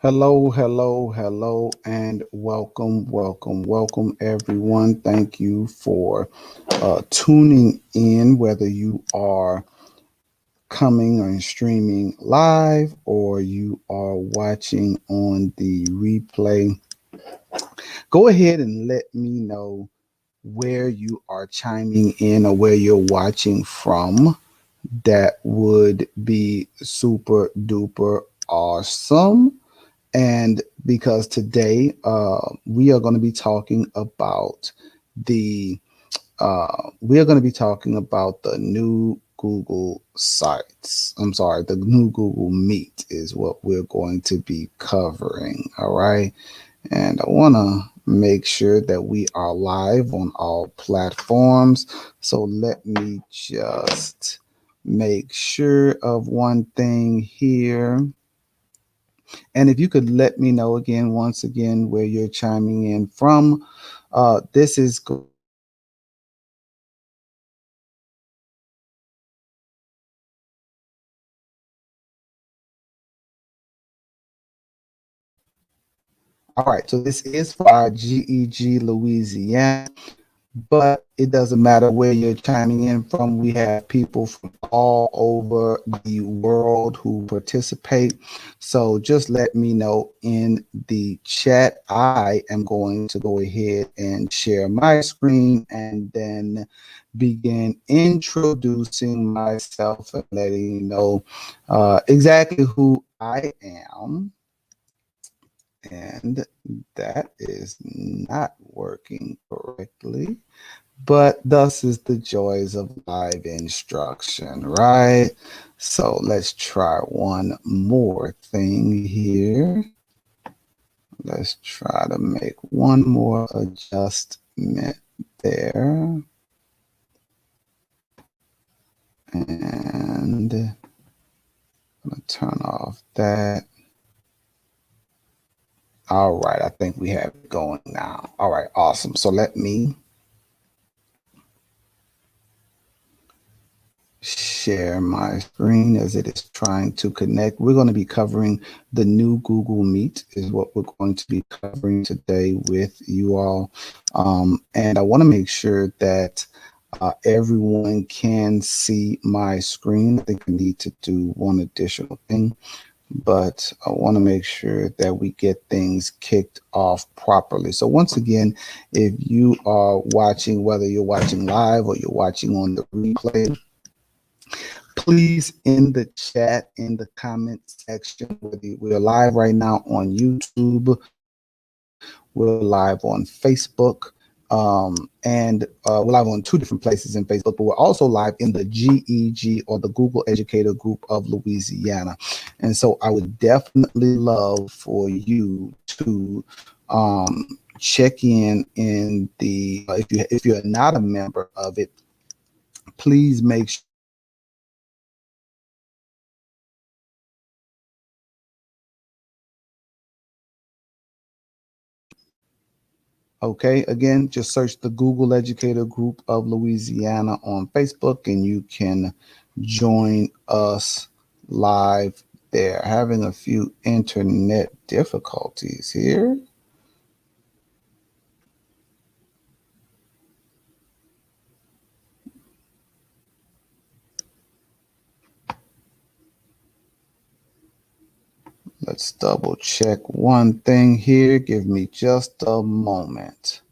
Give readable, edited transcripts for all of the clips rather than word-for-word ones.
Hello, hello, hello, and welcome, everyone. Thank you for tuning in, whether you are coming and streaming live or you are watching on the replay. Go ahead and let me know where you are chiming in or where you're watching from. That would be super duper awesome. And because today we are going to be talking about the the new Google Sites. I'm sorry, the new Google Meet is what we're going to be covering. All right, and I want to make sure that we are live on all platforms. So let me just make sure of one thing here. And if you could let me know again, once again, where you're chiming in from, this is all right. So this is for our GEG Louisiana, but it doesn't matter where you're chiming in from. We have people from all over the world who participate. So just let me know in the chat. I am going to go ahead and share my screen and then begin introducing myself and letting you know exactly who I am. And that is not working correctly. But thus is the joys of live instruction, right? So let's try one more thing here. Let's try to make one more adjustment there. And I'm going to turn off that. All right, I think we have it going now. All right, awesome. So let me share my screen as it is trying to connect. We're going to be covering the new Google Meet is what we're going to be covering today with you all. And I want to make sure that everyone can see my screen. I think I need to do one additional thing, but I want to make sure that we get things kicked off properly. So once again, if you are watching, whether you're watching live or you're watching on the replay, please in the chat, in the comment section, we're live right now on YouTube, we're live on Facebook, and we're live on two different places in Facebook, but we're also live in the GEG or the Google Educator Group of Louisiana. And so I would definitely love for you to check in the if you're not a member of it, please make sure. Okay, again, just search the Google Educator Group of Louisiana on Facebook and you can join us live there. Having a few internet difficulties here. Let's double check one thing here. Give me just a moment.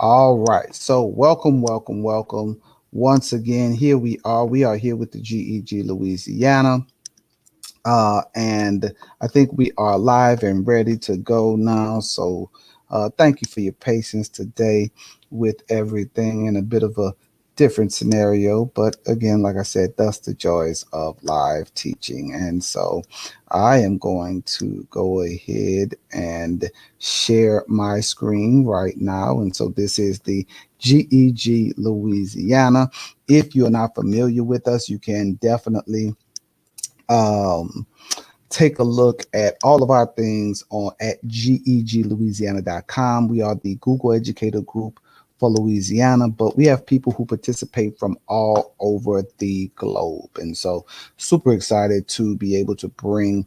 All right. So welcome, welcome, welcome. Once again, here we are. We are here with the GEG Louisiana. And I think we are live and ready to go now. So thank you for your patience today with everything in a bit of a different scenario. But again, like I said, that's the joys of live teaching. And so I am going to go ahead and share my screen right now. And so this is the GEG Louisiana. If you're not familiar with us, you can definitely um, take a look at all of our things on at geglouisiana.com. We are the Google Educator Group for Louisiana, but we have people who participate from all over the globe. And so super excited to be able to bring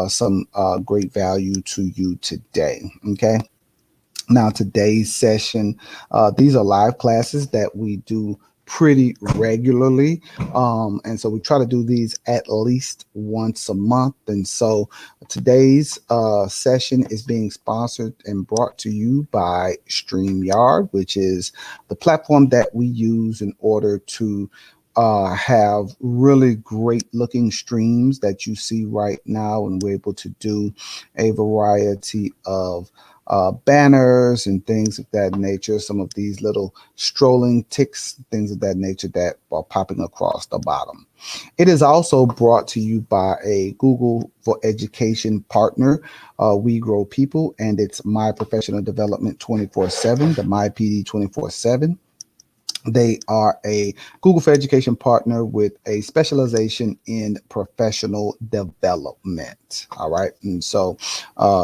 some great value to you today. Okay. Now, today's session, these are live classes that we do pretty regularly. And so we try to do these at least once a month. And so today's session is being sponsored and brought to you by StreamYard, which is the platform that we use in order to have really great looking streams that you see right now. And we're able to do a variety of banners and things of that nature, some of these little strolling ticks, things of that nature that are popping across the bottom. It is also brought to you by a Google for Education partner, We Grow People, and it's My Professional Development 24/7, the MyPD 24/7. They are a Google for Education partner with a specialization in professional development. All right. And so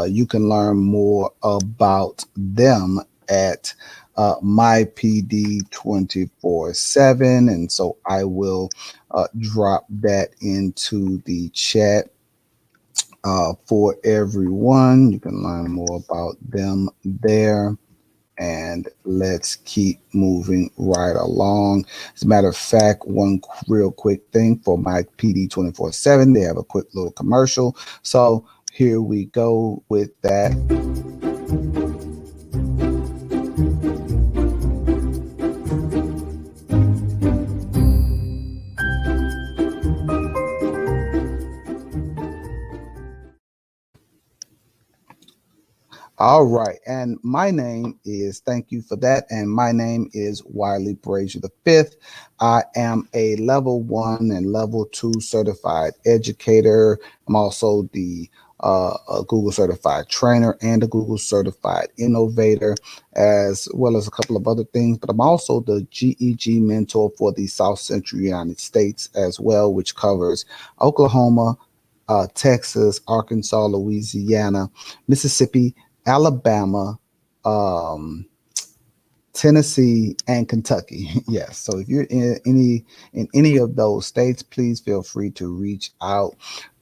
you can learn more about them at MyPD 24/7. And so I will drop that into the chat for everyone. You can learn more about them there, and let's keep moving right along. As a matter of fact, one real quick thing for my PD 24/7, they have a quick little commercial. So here we go with that. All right. And my name is, thank you for that. And my name is Wiley Brazier the Fifth. I am a level 1 and level 2 certified educator. I'm also the a Google certified trainer and a Google certified innovator, as well as a couple of other things. But I'm also the GEG mentor for the South Central United States as well, which covers Oklahoma, Texas, Arkansas, Louisiana, Mississippi, Alabama, um, Tennessee, and Kentucky. Yes. So if you're in any of those states, please feel free to reach out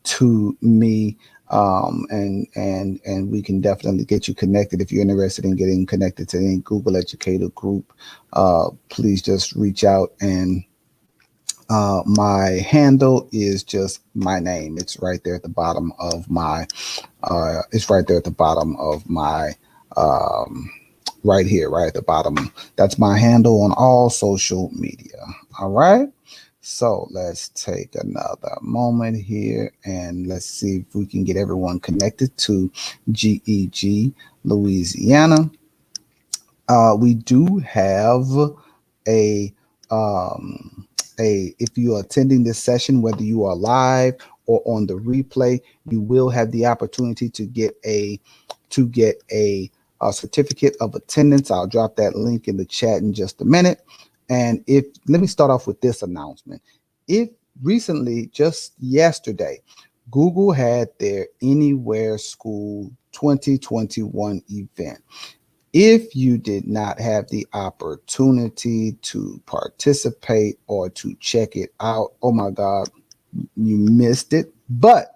to me. And we can definitely get you connected. If you're interested in getting connected to any Google Educator group, please just reach out. And my handle is just my name. It's right there at the bottom of my it's right there at the bottom of my right here, right at the bottom. That's my handle on all social media. All right. So let's take another moment here and let's see if we can get everyone connected to GEG Louisiana. We do have a if you are attending this session, whether you are live or on the replay, you will have the opportunity to get a certificate of attendance. I'll drop that link in the chat in just a minute. And if let me start off with this announcement. If recently, just yesterday, Google had their Anywhere School 2021 event. If you did not have the opportunity to participate or to check it out, oh my God, you missed it. But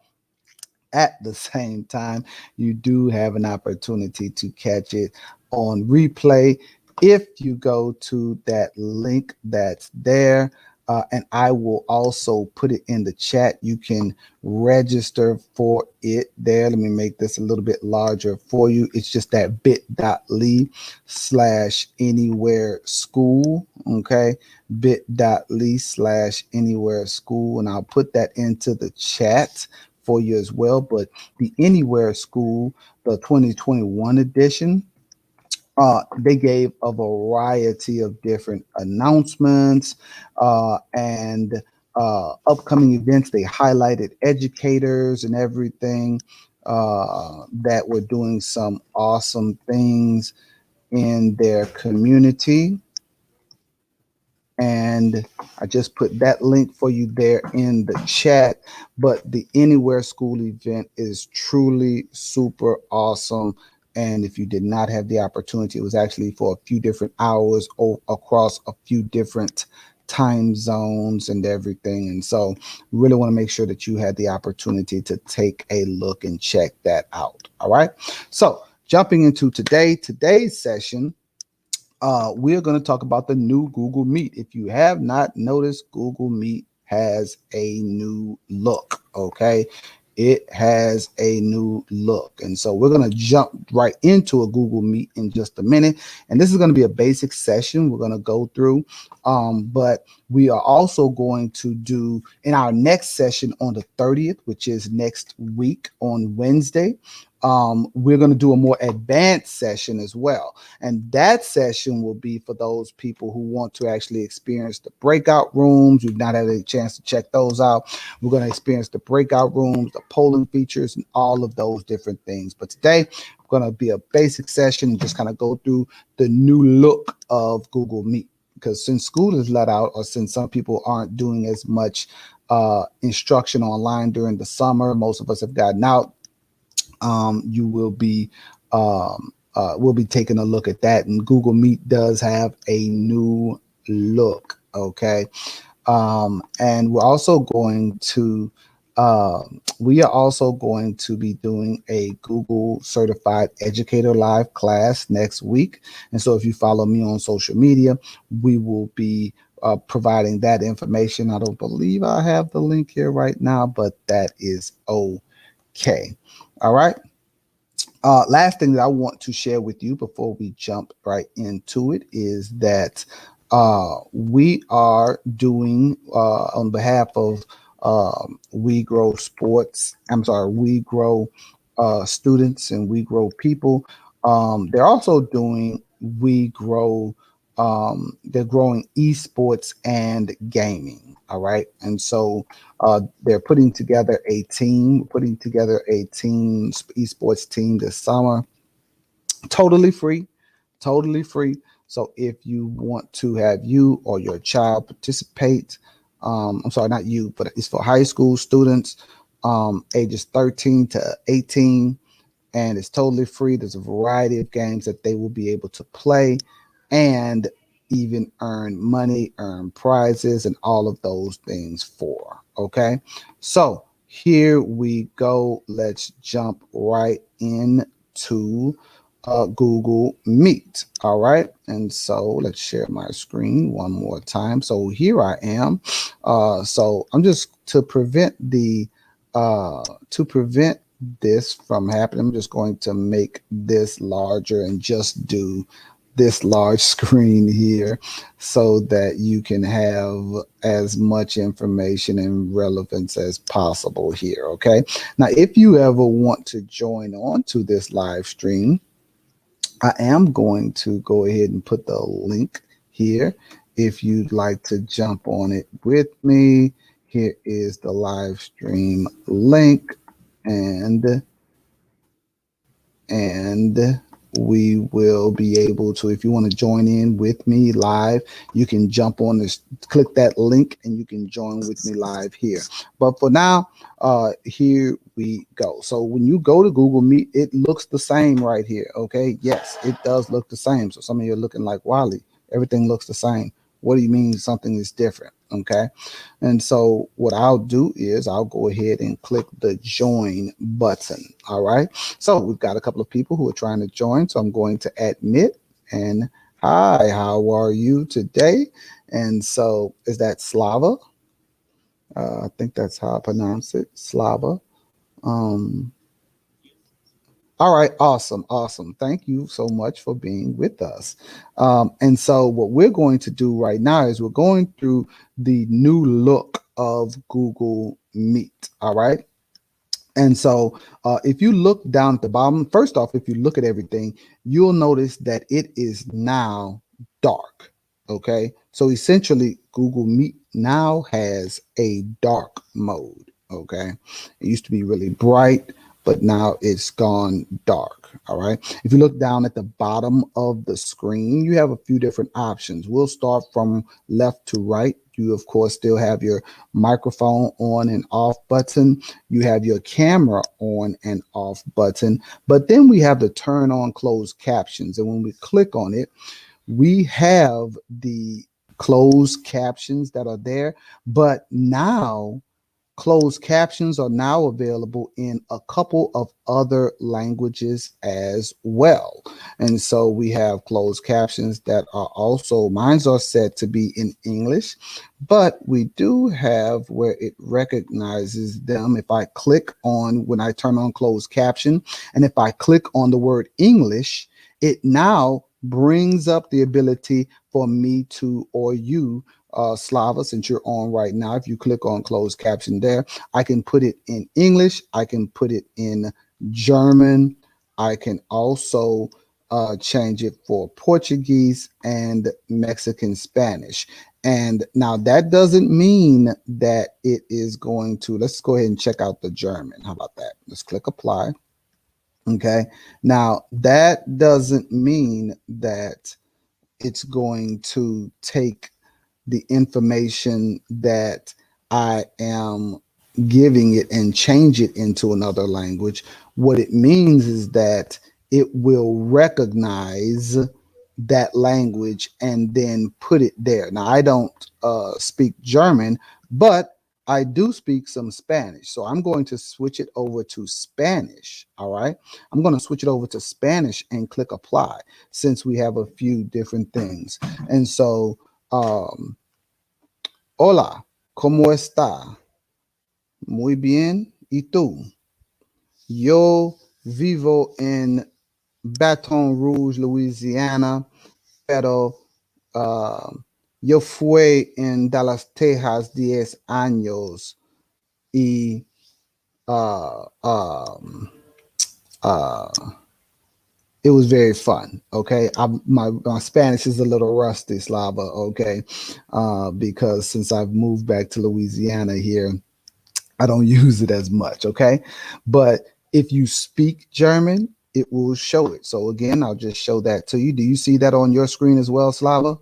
at the same time, you do have an opportunity to catch it on replay if you go to that link that's there. and I will also put it in the chat. You can register for it there. Let me make this a little bit larger for you. It's just that bit.ly/anywhere school. Okay. bit.ly/anywhere school. And I'll put that into the chat for you as well. But the Anywhere School, the 2021 edition, they gave a variety of different announcements and upcoming events. They highlighted educators and everything that were doing some awesome things in their community. And I just put that link for you there in the chat. But the Anywhere School event is truly super awesome. And if you did not have the opportunity, it was actually for a few different hours across a few different time zones and everything. And so really want to make sure that you had the opportunity to take a look and check that out. All right. So jumping into today's session, we're going to talk about the new Google Meet. If you have not noticed, Google Meet has a new look. Okay. It has a new look. And so we're going to jump right into a Google Meet in just a minute. And this is going to be a basic session we're going to go through. But we are also going to do in our next session on the 30th, which is next week on Wednesday. We're going to do a more advanced session as well. And that session will be for those people who want to actually experience the breakout rooms. We've not had a chance to check those out. We're going to experience the breakout rooms, the polling features, and all of those different things. But today, we're going to be a basic session and just kind of go through the new look of Google Meet. Because since school is let out, or since some people aren't doing as much instruction online during the summer, most of us have gotten out. You will be we'll be taking a look at that. And Google Meet does have a new look. Okay. And we're also going to we are also going to be doing a Google Certified Educator Live class next week. And so if you follow me on social media, we will be providing that information. I don't believe I have the link here right now, but that is okay. All right. Last thing that I want to share with you before we jump right into it is that we are doing on behalf of We Grow Sports. I'm sorry, We Grow students and We Grow people. They're also doing We Grow. They're growing esports and gaming. All right, and so they're putting together a team, esports team this summer, totally free, totally free. So if you want to have you or your child participate, I'm sorry, not you, but it's for high school students, ages 13 to 18, and it's totally free. There's a variety of games that they will be able to play and even earn money, earn prizes, and all of those things for. Okay, so here we go. Let's jump right into Google Meet. All right, and so let's share my screen one more time. So here I am. So I'm just to prevent this from happening, I'm just going to make this larger and just do this large screen here so that you can have as much information and relevance as possible here. Okay. Now, if you ever want to join on to this live stream, I am going to go ahead and put the link here. If you'd like to jump on it with me, here is the live stream link. And we will be able to, if you want to join in with me live, you can jump on this, click that link, and you can join with me live here. But for now, here we go. So when you go to Google Meet, it looks the same right here. Okay. Yes, it does look the same. So some of you are looking like, Wally, everything looks the same. What do you mean something is different? Okay. And so what I'll do is I'll go ahead and click the join button. All right. So we've got a couple of people who are trying to join. So I'm going to admit, and Hi, how are you today? And so, is that Slava? I think that's how I pronounce it, Slava. Um, all right, awesome, awesome. Thank you so much for being with us. And so, what we're going to do right now is we're going through the new look of Google Meet. All right. And so, if you look down at the bottom, first off, if you look at everything, you'll notice that it is now dark. Okay. So essentially, Google Meet now has a dark mode. Okay. It used to be really bright, but now it's gone dark. All right. If you look down at the bottom of the screen, you have a few different options. We'll start from left to right. You, of course, still have your microphone on and off button. You have your camera on and off button, but then we have the turn on closed captions. And when we click on it, we have the closed captions that are there, but now closed captions are now available in a couple of other languages as well. And so we have closed captions that are also, mine's are set to be in English, but we do have where it recognizes them. If I click on, when I turn on closed caption, and if I click on the word English, it now brings up the ability for me to, or you, Slava, since you're on right now, if you click on closed caption there, I can put it in English. I can put it in German. I can also change it for Portuguese and Mexican Spanish. And now that doesn't mean that it is going to, let's go ahead and check out the German. How about that? Let's click apply. Okay. Now that doesn't mean that it's going to take the information that I am giving it and change it into another language. What it means is that it will recognize that language and then put it there. Now, I don't speak German, but I do speak some Spanish. So I'm going to switch it over to Spanish. All right. I'm going to switch it over to Spanish and click apply since we have a few different things. And so, hola, ¿cómo está? Muy bien. ¿Y tú? Yo vivo en Baton Rouge, Louisiana, pero uh, yo fui en Dallas, Texas 10 años y uh, um, uh, it was very fun. Okay, my Spanish is a little rusty, Slava. Okay, because since I've moved back to Louisiana here, I don't use it as much. Okay, but if you speak German, it will show it. So again, I'll just show that to you. Do you see that on your screen as well, Slava?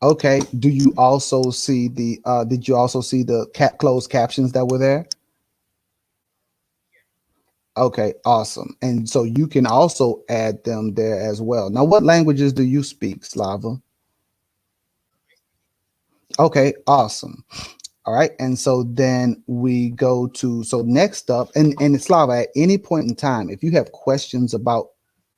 Okay. Do you also see the? Did you also see the closed captions that were there? Okay, awesome. And so you can also add them there as well. Now, what languages do you speak, Slava? Okay, awesome. All right. And so then we go to, so next up, and Slava, at any point in time, if you have questions about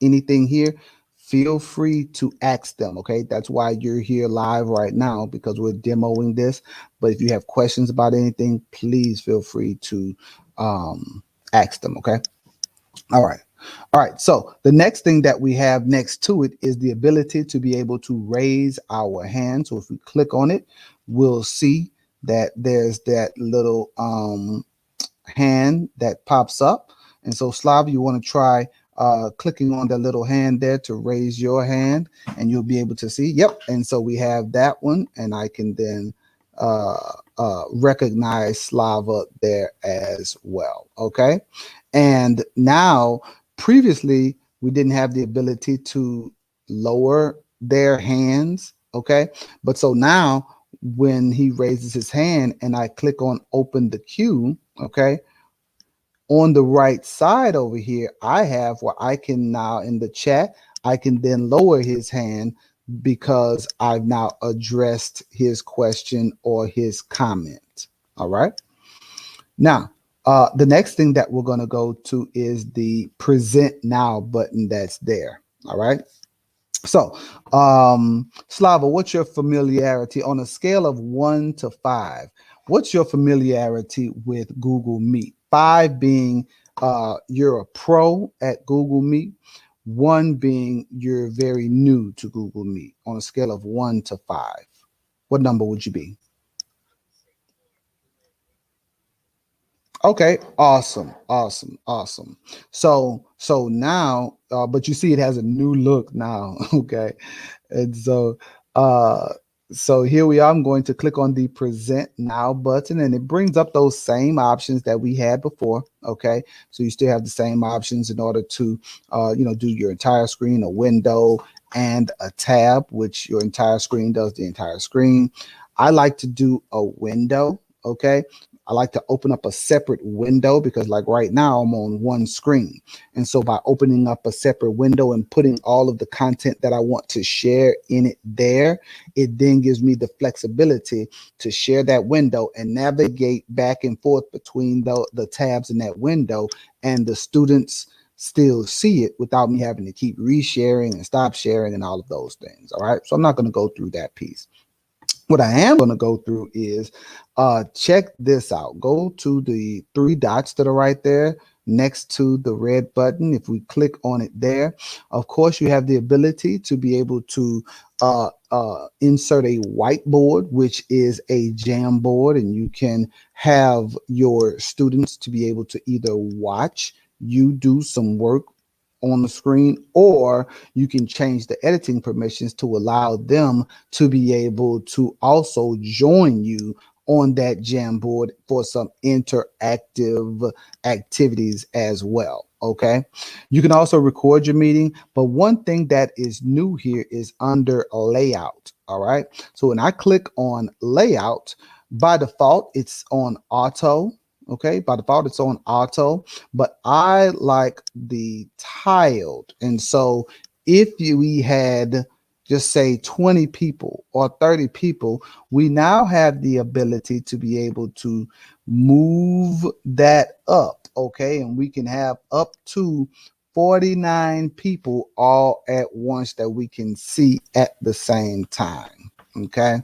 anything here, feel free to ask them. Okay. That's why you're here live right now because we're demoing this. But if you have questions about anything, please feel free to ask them. Okay. All right. All right. So the next thing that we have next to it is the ability to be able to raise our hand. So if we click on it, we'll see that there's that little hand that pops up. And so Slav, you want to try clicking on that little hand there to raise your hand and you'll be able to see. Yep. And so we have that one and I can then recognize Slava there as well. Okay. And now, previously, we didn't have the ability to lower their hands. Okay. But so now, when he raises his hand and I click on open the queue, okay, on the right side over here, I have where I can now in the chat, I can then lower his hand because I've now addressed his question or his comment. All right. Now, The next thing that we're going to go to is the present now button that's there. All right. So, Slava, what's your familiarity on a scale of 1 to 5? What's your familiarity with Google Meet? 5 being you're a pro at Google Meet, 1 being you're very new to Google Meet. On a scale of 1 to 5, what number would you be? Okay, awesome, awesome, awesome. So now, but you see, it has a new look now. Okay, and uh, so here we are. I'm going to click on the present now button, and it brings up those same options that we had before. Okay, so you still have the same options in order to, do your entire screen, a window, and a tab, which your entire screen does the entire screen. I like to do a window. Okay, I like to open up a separate window because, like right now, I'm on one screen. And so, by opening up a separate window and putting all of the content that I want to share in it there, it then gives me the flexibility to share that window and navigate back and forth between the tabs in that window, and the students still see it without me having to keep resharing and stop sharing and all of those things. All right. So, I'm not going to go through that piece. What I am going to go through is check this out. Go to the 3 dots that are right there next to the red button. If we click on it there, of course, you have the ability to be able to insert a whiteboard, which is a Jamboard, and you can have your students to be able to either watch you do some work on the screen, or you can change the editing permissions to allow them to be able to also join you on that Jamboard for some interactive activities as well. Okay. You can also record your meeting, but one thing that is new here is under layout. All right. So when I click on layout, by default, it's on auto. Okay. By default, it's on auto, but I like the tiled. And so if we had just say 20 people or 30 people, we now have the ability to be able to move that up. Okay. And we can have up to 49 people all at once that we can see at the same time. Okay.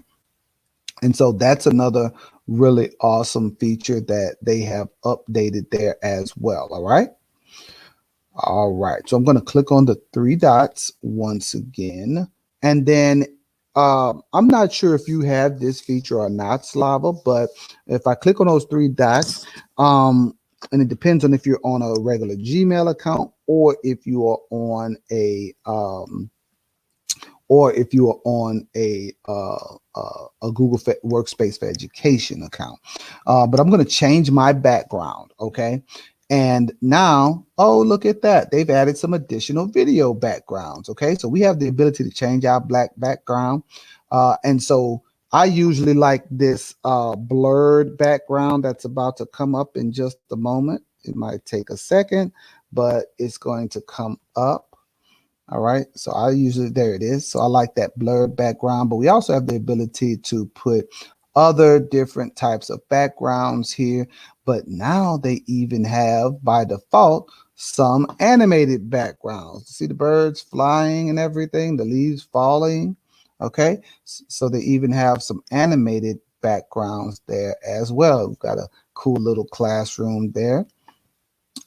And so that's another really awesome feature that they have updated there as well. All right. All right. So I'm going to click on the 3 dots once again. And then I'm not sure if you have this feature or not, Slava, but if I click on those 3 dots, and it depends on if you're on a regular Gmail account or if you are on a Google Workspace for Education account. But I'm going to change my background. Okay. And now, oh, look at that. They've added some additional video backgrounds. Okay. So we have the ability to change our black background. And so I usually like this blurred background that's about to come up in just a moment. It might take a second, but it's going to come up. All right. So I usually, there it is. So I like that blurred background, but we also have the ability to put other different types of backgrounds here. But now they even have by default some animated backgrounds. See the birds flying and everything, the leaves falling. Okay. So they even have some animated backgrounds there as well. We've got a cool little classroom there.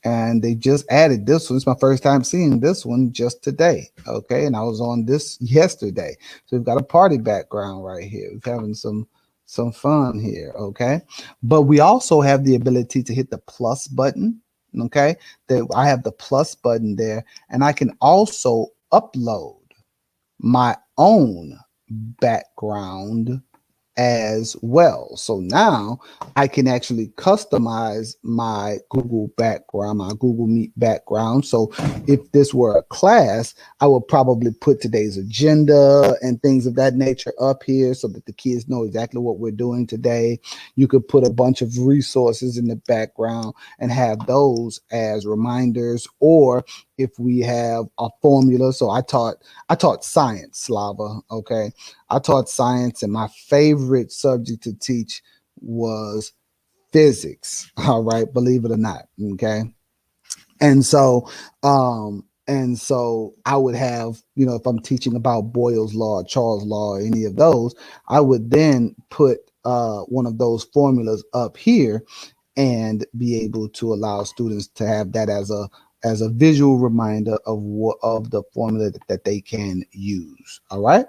And they just added this one. It's my first time seeing this one just today. Okay. And I was on this yesterday. So we've got a party background right here. We're having some fun here. Okay. But we also have the ability to hit the plus button. Okay. That I have the plus button there, and I can also upload my own background as well. So now I can actually customize my Google background, my Google Meet background. So if this were a class, I would probably put today's agenda and things of that nature up here so that the kids know exactly what we're doing today. You could put a bunch of resources in the background and have those as reminders, or if we have a formula. So I taught science, Slava. Okay. I taught science, and my favorite subject to teach was physics. All right, believe it or not. Okay. And so I would have, if I'm teaching about Boyle's law, Charles law, any of those, I would then put one of those formulas up here and be able to allow students to have that as a visual reminder of what of the formula that they can use. All right.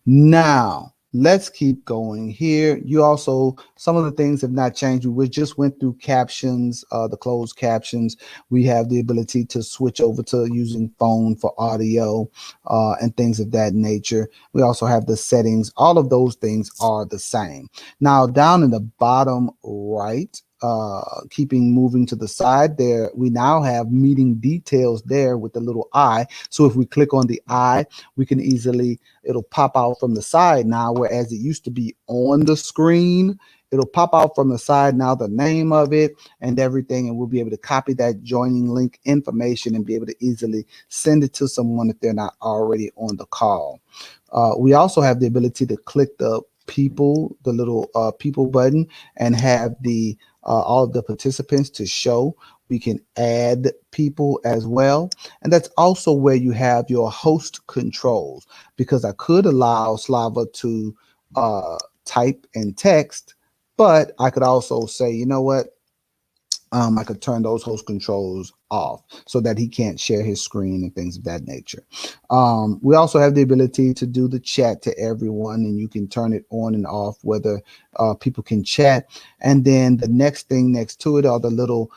Now, let's keep going here. You also, some of the things have not changed. We just went through captions, the closed captions. We have the ability to switch over to using phone for audio and things of that nature. We also have the settings. All of those things are the same. Now, down in the bottom right, keeping moving to the side there, we now have meeting details there with the little eye. So if we click on the eye, we can easily, it'll pop out from the side now, whereas it used to be on the screen. It'll pop out from the side now, the name of it and everything, and we'll be able to copy that joining link information and be able to easily send it to someone if they're not already on the call. We also have the ability to click the little people button, and have the all of the participants to show. We can add people as well. And that's also where you have your host controls, because I could allow Slava to type and text, but I could also say, you know what? I could turn those host controls off so that he can't share his screen and things of that nature. We also have the ability to do the chat to everyone, and you can turn it on and off whether people can chat. And then the next thing next to it are the little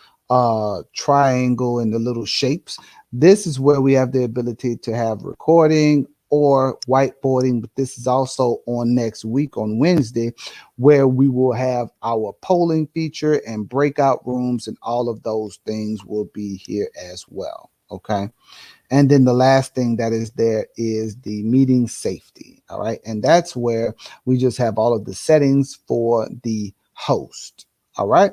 triangle and the little shapes. This is where we have the ability to have recording or whiteboarding, but this is also on next week on Wednesday, where we will have our polling feature and breakout rooms, and all of those things will be here as well. Okay. And then the last thing that is there is the meeting safety. All right. And that's where we just have all of the settings for the host. All right.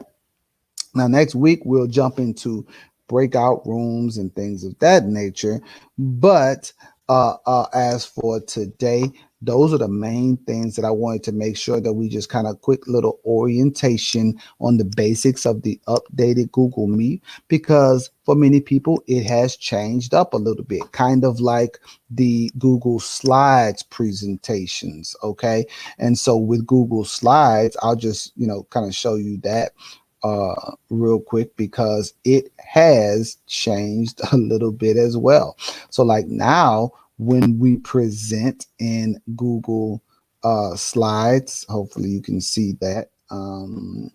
Now, next week, we'll jump into breakout rooms and things of that nature. But as for today, those are the main things that I wanted to make sure that we just kind of quick little orientation on the basics of the updated Google Meet, because for many people, it has changed up a little bit, kind of like the Google Slides presentations. Okay. And so with Google Slides, I'll just, kind of show you that real quick, because it has changed a little bit as well. So like now when we present in Google Slides, hopefully you can see that.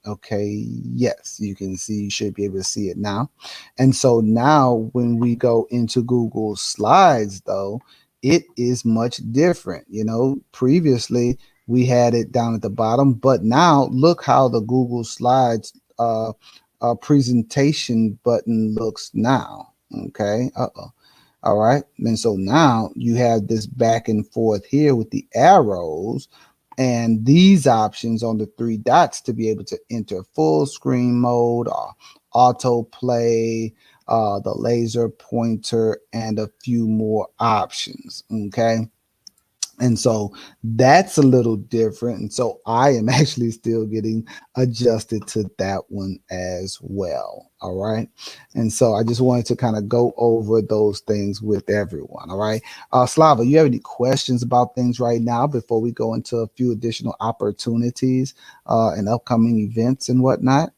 Okay, yes, you can see, you should be able to see it now. And so now when we go into Google Slides though, it is much different. Previously we had it down at the bottom, but now look how the Google Slides presentation button looks now. Okay. All right. And so now you have this back and forth here with the arrows and these options on the three dots to be able to enter full screen mode or auto play, the laser pointer, and a few more options. Okay. And so that's a little different. And so I am actually still getting adjusted to that one as well. All right. And so I just wanted to kind of go over those things with everyone. All right. Slava, you have any questions about things right now before we go into a few additional opportunities and upcoming events and whatnot?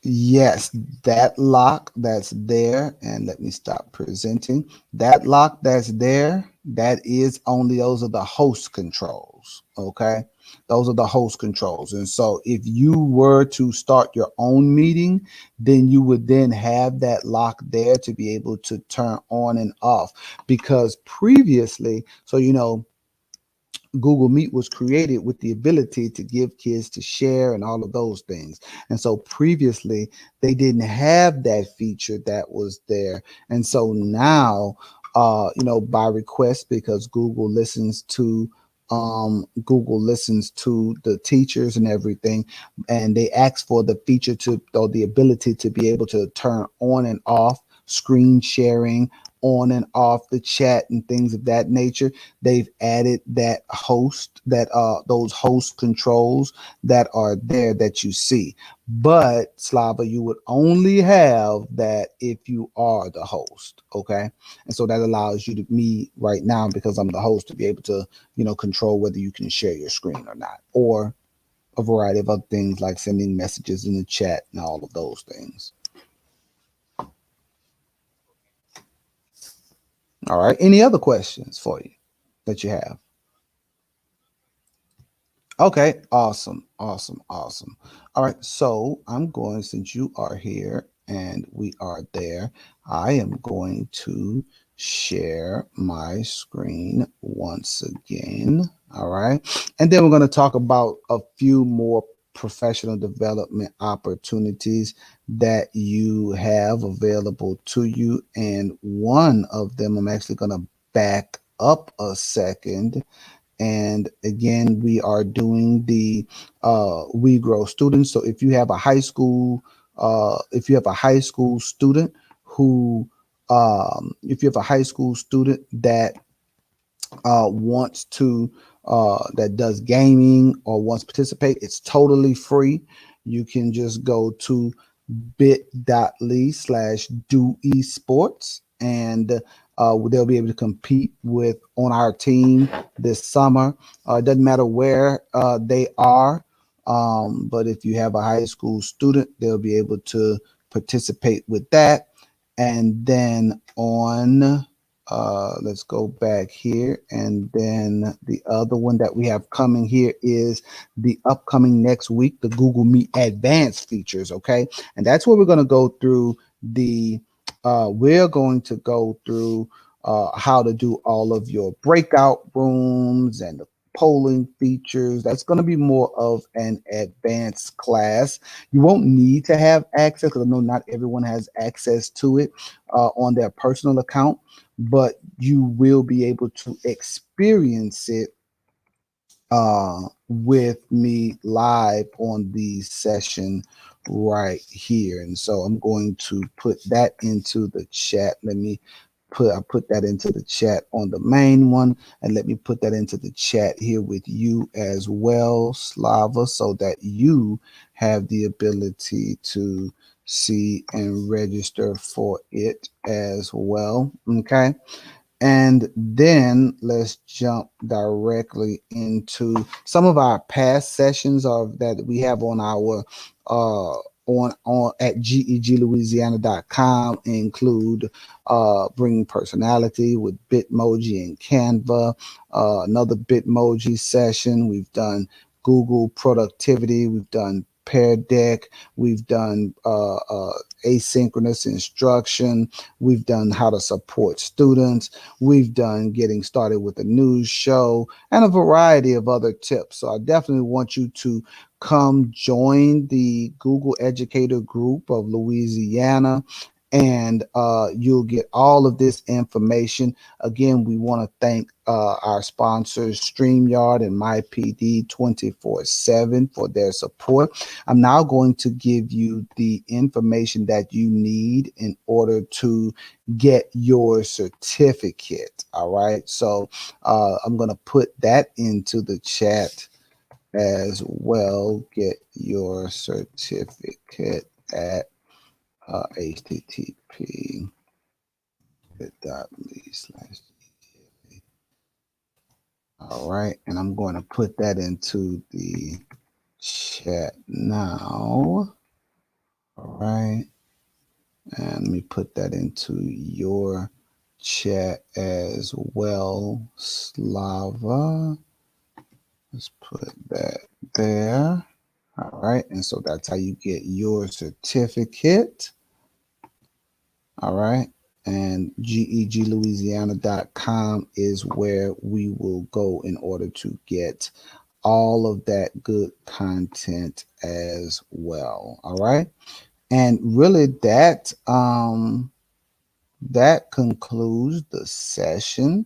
Yes, that lock that's there, and let me stop presenting. That lock that's there, that is only, those are the host controls. Okay. Those are the host controls. And so if you were to start your own meeting, then you would then have that lock there to be able to turn on and off, because previously, so Google Meet was created with the ability to give kids to share and all of those things. And so previously they didn't have that feature that was there. And so now, by request, because Google listens to Google listens to the teachers and everything, and they ask for the feature to, or the ability to be able to turn on and off screen sharing, on and off the chat and things of that nature. They've added those host controls that are there that you see. But Slava, you would only have that if you are the host. Okay. And so that allows you to, me right now, because I'm the host, to be able to, control whether you can share your screen or not, or a variety of other things like sending messages in the chat and all of those things. All right. Any other questions for you that you have? Okay, awesome, awesome, awesome. All right, so I'm going, since you are here and we are there, I am going to share my screen once again. All right, and then we're going to talk about a few more professional development opportunities that you have available to you. And one of them, I'm actually going to back up a second, and again, we are doing the We Grow students. So if you have a high school student who, if you have a high school student that wants to, that does gaming or wants to participate, it's totally free. You can just go to bit.ly/do esports, and they'll be able to compete with on our team this summer. It doesn't matter where they are, but if you have a high school student, they'll be able to participate with that. And then let's go back here, and then the other one that we have coming here is the upcoming next week, the Google Meet advanced features. Okay, and that's where we're going to go through how to do all of your breakout rooms and the polling features. That's going to be more of an advanced class. You won't need to have access, because I know not everyone has access to it on their personal account, but you will be able to experience it with me live on the session right here. And so I'm going to put that into the chat. I put that into the chat on the main one, and let me put that into the chat here with you as well, Slava, so that you have the ability to see and register for it as well. Okay. And then let's jump directly into some of our past sessions of that we have on our on at geglouisiana.com, include bringing personality with Bitmoji and Canva, another Bitmoji session. We've done Google productivity. We've done Pear Deck. We've done asynchronous instruction. We've done how to support students. We've done getting started with a news show and a variety of other tips. So I definitely want you to come join the Google Educator Group of Louisiana, and you'll get all of this information. Again, we want to thank our sponsors, StreamYard and MyPD 24/7, for their support. I'm now going to give you the information that you need in order to get your certificate. All right. So I'm going to put that into the chat as well. Get your certificate at http bit.ly/. All right. And I'm going to put that into the chat now. All right. And let me put that into your chat as well, Slava. Let's put that there. All right. And so that's how you get your certificate. All right. And geglouisiana.com is where we will go in order to get all of that good content as well. All right. And really that concludes the session.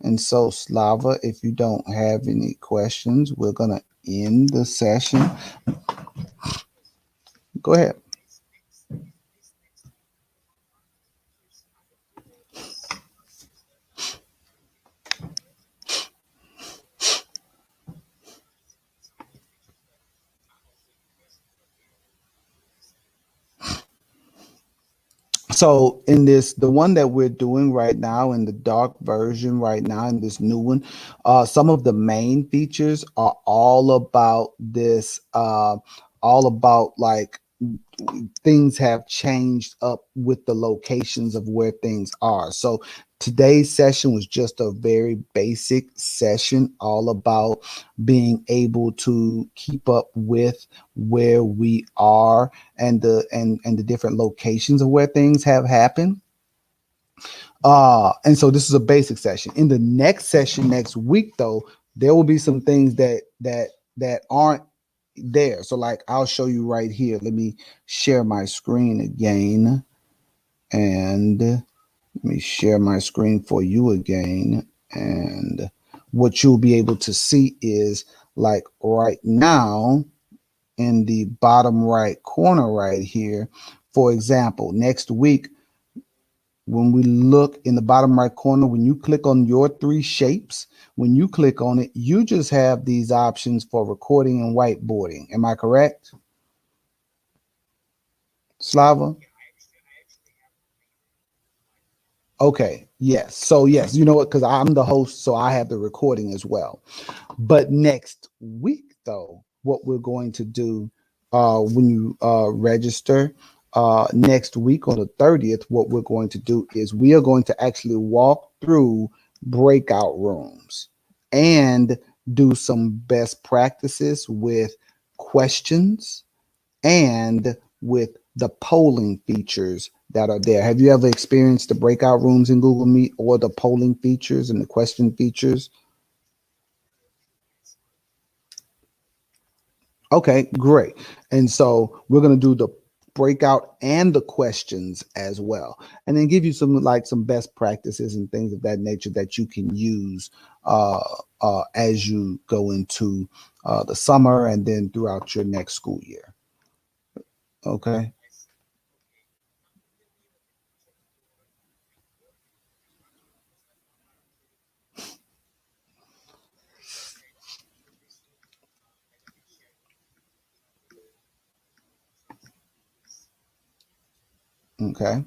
And so, Slava, if you don't have any questions, we're going to end the session. Go ahead. So in this, the one that we're doing right now, in the dark version right now, in this new one, some of the main features are all about this, all about like things have changed up with the locations of where things are. So today's session was just a very basic session, all about being able to keep up with where we are and the different locations of where things have happened. And so this is a basic session. In the next session next week, though, there will be some things that aren't there. So like I'll show you right here. Let me share my screen again, and let me share my screen for you again. And what you'll be able to see is like right now in the bottom right corner right here. For example, next week, when we look in the bottom right corner, when you click on your three shapes, when you click on it, you just have these options for recording and whiteboarding. Am I correct, Slava? Okay, yes. So, yes, you know what? Because I'm the host, so I have the recording as well. But next week, though, what we're going to do when you register next week on the 30th, what we're going to do is we are going to actually walk through breakout rooms and do some best practices with questions and with the polling features that are there. Have you ever experienced the breakout rooms in Google Meet or the polling features and the question features? Okay, great. And so we're going to do the breakout and the questions as well, and then give you some best practices and things of that nature that you can use uh, as you go into the summer and then throughout your next school year. Okay. Okay.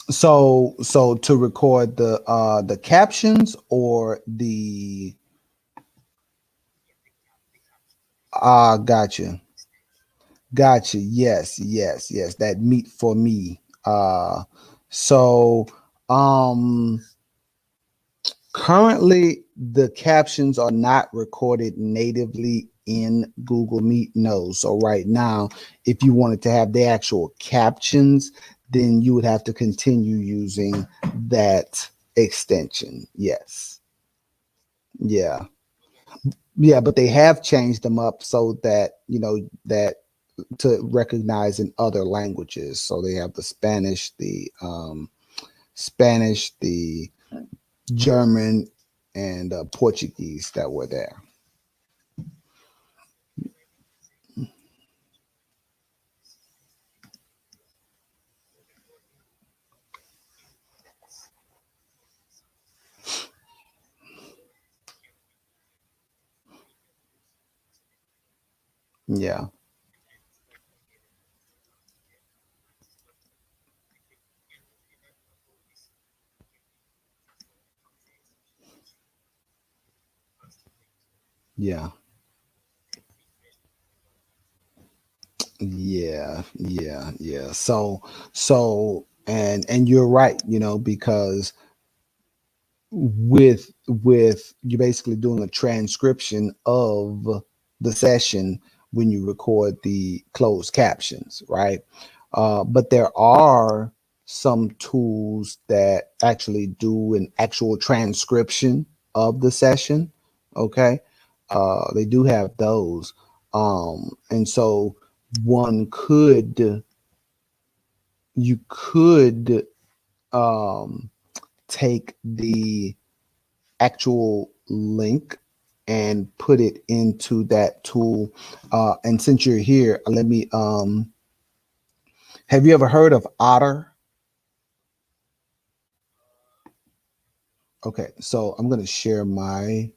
So to record the captions or the gotcha. Gotcha. Yes, yes, yes. That meat for me. So um currently the captions are not recorded natively in Google Meet. No. So right now, if you wanted to have the actual captions, then you would have to continue using that extension. Yes. Yeah. Yeah, but they have changed them up so that, that to recognize in other languages. So they have the Spanish, the German, and Portuguese that were there. Yeah, yeah, yeah. And you're right, because with you're basically doing a transcription of the session when you record the closed captions, right? But there are some tools that actually do an actual transcription of the session. Okay, they do have those, and so one could, you could take the actual link and put it into that tool. And since you're here, let me, have you ever heard of Otter? Okay, so I'm going to share my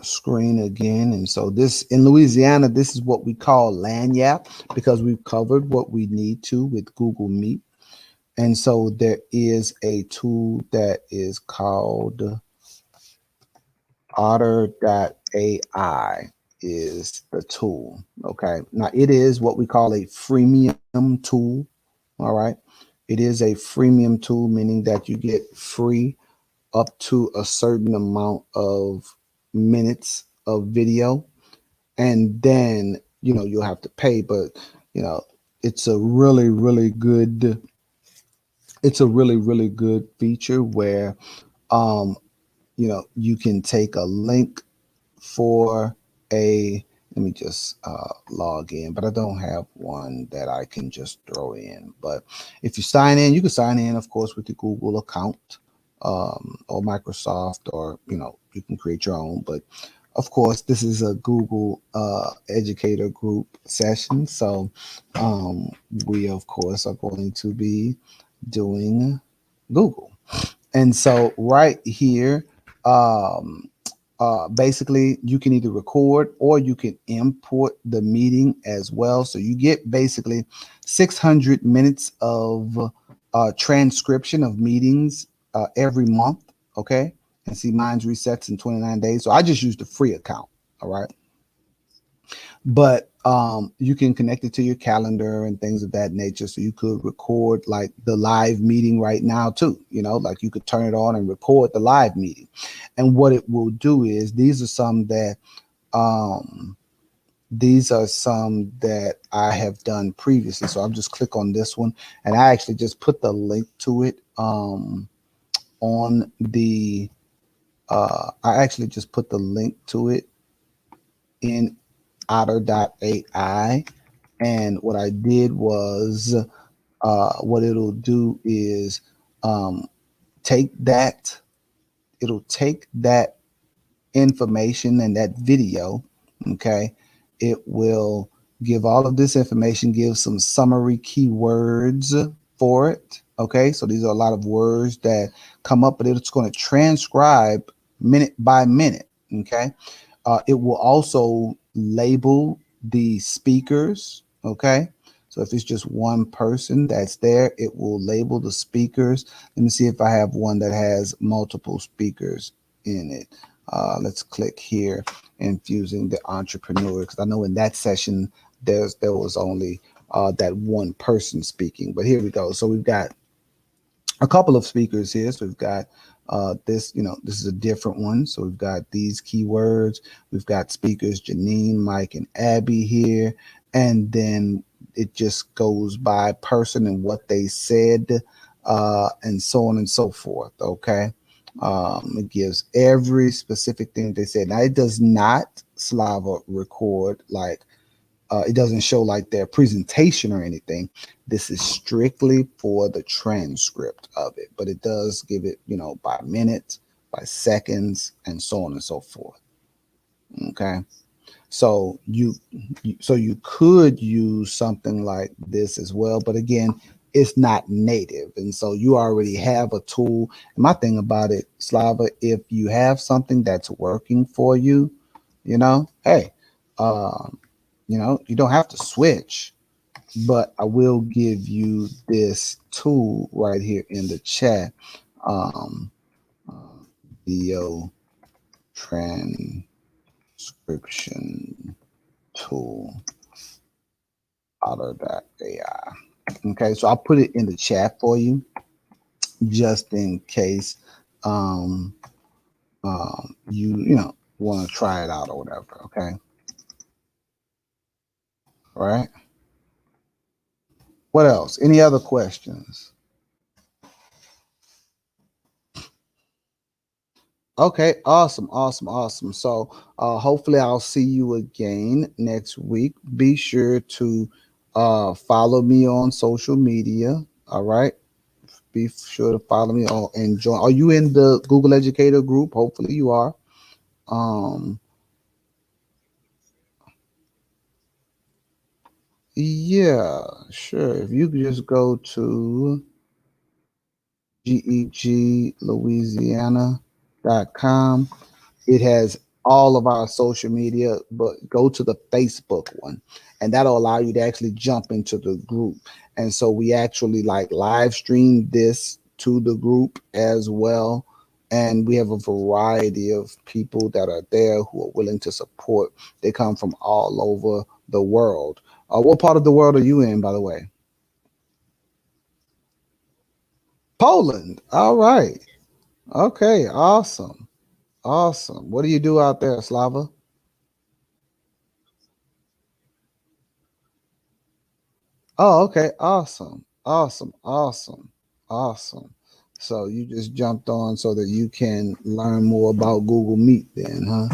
screen again. And so this in Louisiana, this is what we call lanyap because we've covered what we need to with Google Meet. And so there is a tool that is called Otter.ai is the tool. Okay. Now it is what we call a freemium tool. All right. It is a freemium tool, meaning that you get free up to a certain amount of minutes of video. And then, you'll have to pay, but, you know, it's a really, really good, it's a really, really good feature where, um, you can take a link for a let me just log in, but I don't have one that I can just throw in. But if you sign in, you can sign in, of course, with your Google account, or Microsoft, or you can create your own. But of course, this is a Google educator group session, so um, we of course are going to be doing Google. And so right here, um, basically you can either record or you can import the meeting as well. So you get basically 600 minutes of transcription of meetings every month. Okay. And see, mine's resets in 29 days. So I just used the free account. All right. But you can connect it to your calendar and things of that nature. So you could record like the live meeting right now too. Like you could turn it on and record the live meeting. And what it will do is um, these are some that I have done previously. So I'll just click on this one, and I actually just put the link to it on the. I actually just put the link to it in Otter.ai. And what I did was, what it'll do is um, take that, it'll take that information and that video, okay? It will give all of this information, give some summary keywords for it, okay? So these are a lot of words that come up, but it's going to transcribe minute by minute, okay? It will also label the speakers. Okay. So if it's just one person that's there, it will label the speakers. Let me see if I have one that has multiple speakers in it. Let's click here, infusing the entrepreneur, because I know in that session there was only that one person speaking. But here we go. So we've got a couple of speakers here. So we've got this, this is a different one. So we've got these keywords. We've got speakers Janine, Mike, and Abby here. And then it just goes by person and what they said, and so on and so forth. Okay. It gives every specific thing they said. Now, it does not, Slava, record like it doesn't show like their presentation or anything. This is strictly for the transcript of it, but it does give it, by minutes, by seconds, and so on and so forth. Okay. So you could use something like this as well, but again, it's not native, and so you already have a tool. And my thing about it, Slava, if you have something that's working for you, hey, um, you don't have to switch, but I will give you this tool right here in the chat. Um, Video transcription tool, Otter.ai. Okay, so I'll put it in the chat for you just in case um, you want to try it out or whatever. Okay, all right. What else? Any other questions? Okay, awesome, awesome, awesome. So hopefully I'll see you again next week. Be sure to follow me on social media. All right. Be sure to follow me on and join. Are you in the Google Educator group? Hopefully you are. Um yeah, sure. If you could just go to geglouisiana.com. It has all of our social media, but go to the Facebook one, and that'll allow you to actually jump into the group. And so we actually like live stream this to the group as well. And we have a variety of people that are there who are willing to support. They come from all over the world. What part of the world are you in, by the way? Poland. All right. Okay. Awesome. Awesome. What do you do out there, Slava? Oh, okay. Awesome. Awesome. Awesome. Awesome. So you just jumped on so that you can learn more about Google Meet then, huh?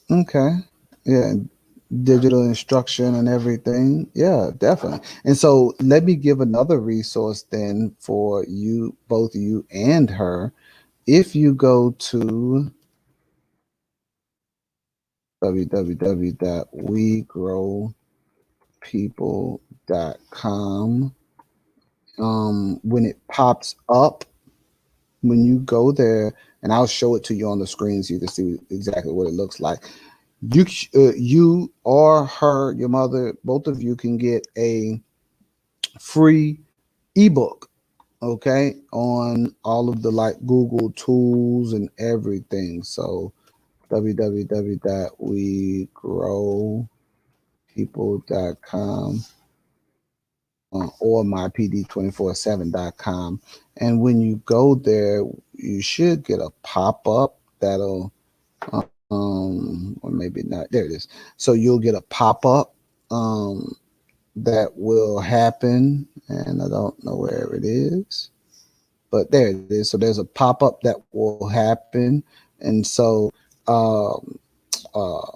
Okay. Yeah. Digital instruction and everything. Yeah, definitely. And so let me give another resource then for you, both you and her. If you go to www.wegrowpeople.com, when it pops up, when you go there, and I'll show it to you on the screen so you can see exactly what it looks like. You or her, your mother, both of you can get a free ebook, okay, on all of the like Google tools and everything. So www.wegrowpeople.com or mypd247.com. And when you go there, you should get a pop up that'll, or maybe not. There it is. So you'll get a pop up that will happen, and I don't know where it is, but there it is. So there's a pop up that will happen, and so um, uh,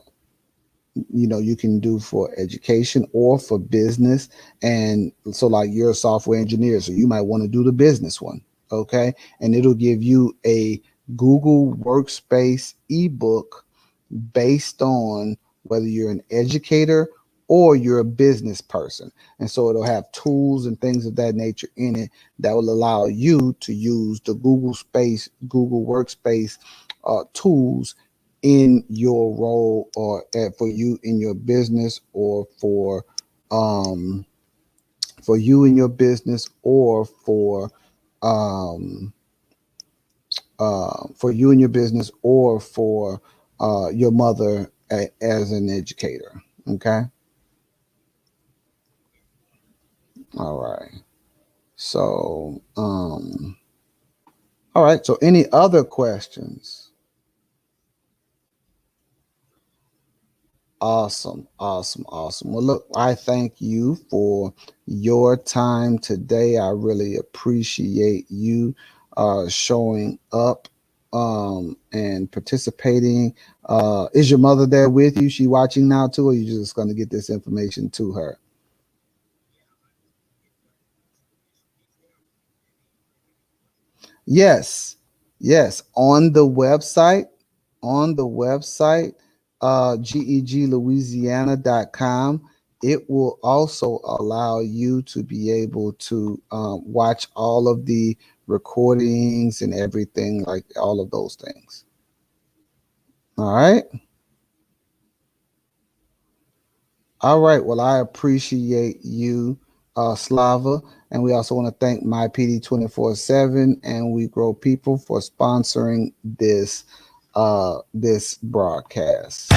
you can do for education or for business. And so like you're a software engineer, so you might want to do the business one. Okay. And it'll give you a Google Workspace ebook based on whether you're an educator or you're a business person. And so it'll have tools and things of that nature in it that will allow you to use the Google Workspace tools in your role, or for you in your business, or um for you in your business, or um for you in your business, or for your mother as an educator. Okay. All right. So all right, so any other questions? Awesome, awesome, awesome. Well, look, I thank you for your time today. I really appreciate you showing up and participating. Is your mother there with you? She watching now too, or you just going to get this information to her? Yes, yes. On the website, geglouisiana.com, it will also allow you to be able to watch all of the recordings and everything, like all of those things. All right. All right. Well, I appreciate you, Slava. And we also want to thank my PD 24/7 and We Grow People for sponsoring this broadcast.